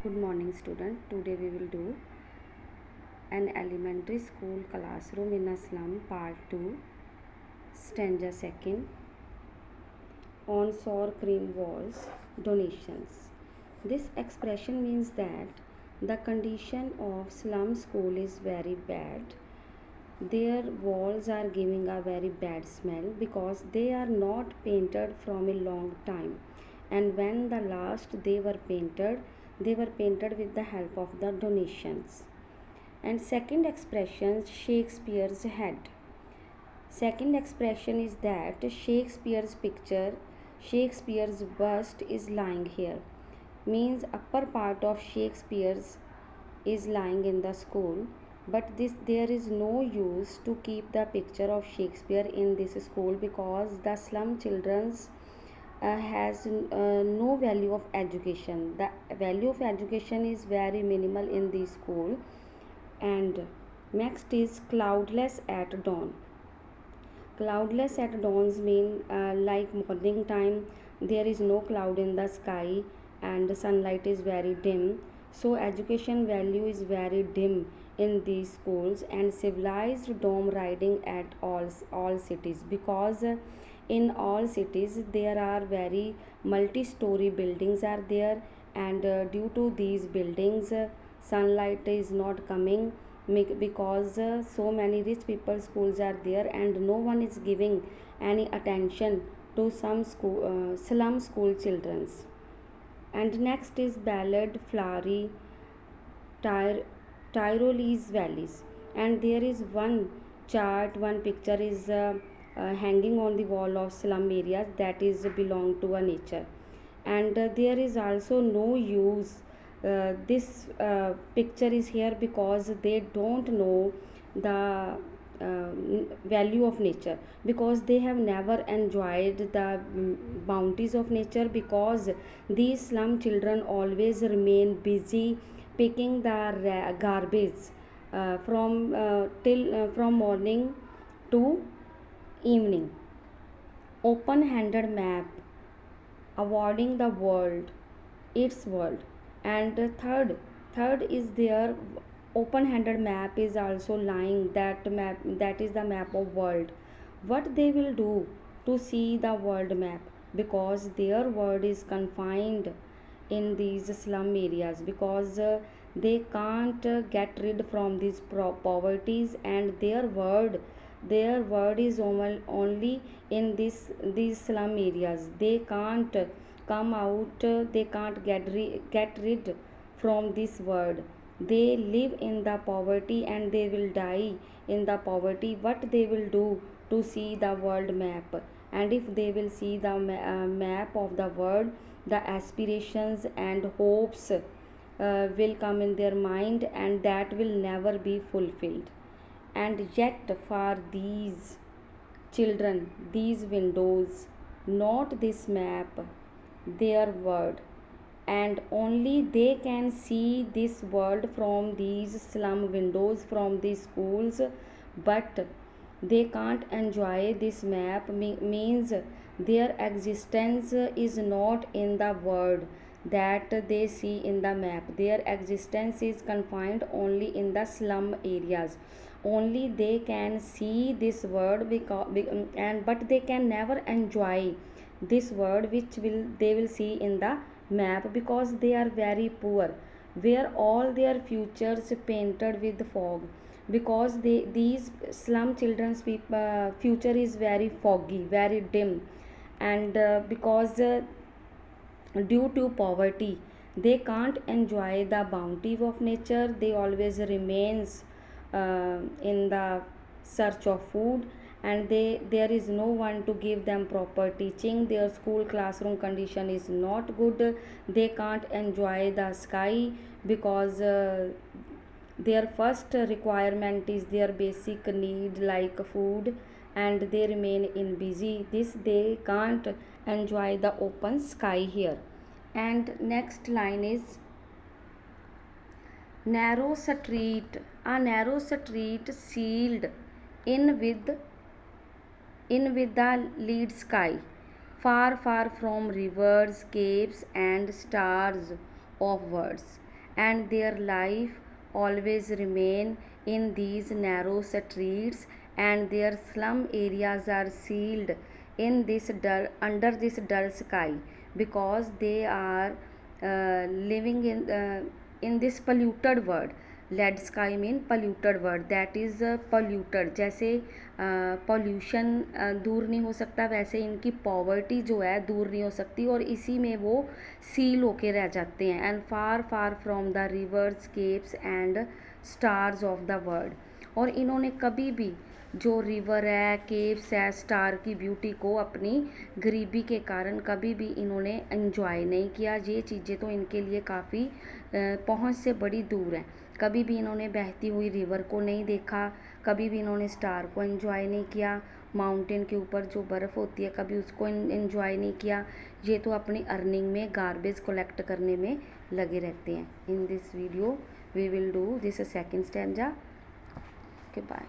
Good morning student. Today we will do an elementary school classroom in a slum part 2, stanza 2nd, on sour cream walls donations. This expression means that the condition of slum school is very bad. Their walls are giving a very bad smell because they are not painted from a long time, and when the last they were painted with the help of the donations. And second expression, Shakespeare's head. Second expression is that Shakespeare's bust is lying here, means upper part of Shakespeare's is lying in the school, but there is no use to keep the picture of Shakespeare in this school because the slum children's has no value of education. The value of education is very minimal in this school. And next is cloudless at dawn. Cloudless at dawns mean like morning time, there is no cloud in the sky and the sunlight is very dim. So education value is very dim in these schools. And civilized dome riding at all cities, because in all cities there are very multi-story buildings are there, and due to these buildings sunlight is not coming because so many rich people schools are there and no one is giving any attention to some slum school children's. And next is ballad flowery Tyrolese valleys, and there is one picture is hanging on the wall of slum areas that is belong to a nature. And there is also no use this picture is here because they don't know the value of nature, because they have never enjoyed the bounties of nature, because these slum children always remain busy picking the garbage from morning to evening. Open handed map avoiding the world its world. And third is their open handed map is also lying, that is the map of world. What they will do to see the world map, because their world is confined in these slum areas, because they can't get rid from these poverties, and their word is only in these slum areas. They can't come out, they can't get rid from this word. They live in the poverty and they will die in the poverty. What they will do to see the world map? And if they will see the map of the world, the aspirations and hopes will come in their mind, and that will never be fulfilled. And yet for these children, these windows, not this map, their world, and only they can see this world from these slum windows, from these schools. But they can't enjoy this map, means their existence is not in the world that they see in the map. Their existence is confined only in the slum areas. Only they can see this world, and but they can never enjoy this word which will they will see in the map, because they are very poor, where all their futures painted with fog, because these slum children's future is very foggy, very dim. And because due to poverty they can't enjoy the bounty of nature, they always remains in the search of food, and there is no one to give them proper teaching. Their school classroom condition is not good. They can't enjoy the sky, because their first requirement is their basic need like food, and they remain in busy this, they can't enjoy the open sky here. And next line is narrow street, a narrow street sealed in with the lead sky, far from rivers, caves, and stars of words. and their life always remain in these narrow streets, and their slum areas are sealed in this dull, under this dull sky, because they are living in this polluted world. Led sky mean polluted word, that is polluted. जैसे pollution दूर नहीं हो सकता, वैसे इनकी poverty जो है दूर नहीं हो सकती, और इसी में वो सील होके रह जाते हैं. And far far from the reverse, keeps and stars of the world. और इन्होंने कभी भी जो रिवर है, केव्स है, स्टार की ब्यूटी को अपनी गरीबी के कारण कभी भी इन्होंने एंजॉय नहीं किया. ये चीज़ें तो इनके लिए काफ़ी पहुंच से बड़ी दूर हैं. कभी भी इन्होंने बहती हुई रिवर को नहीं देखा, कभी भी इन्होंने स्टार को एंजॉय नहीं किया, माउंटेन के ऊपर जो बर्फ़ होती है कभी उसको एंजॉय नहीं किया. ये तो अपनी अर्निंग में गार्बेज कलेक्ट करने में लगे रहते हैं. In this video we will do this second stanza. Okay, bye.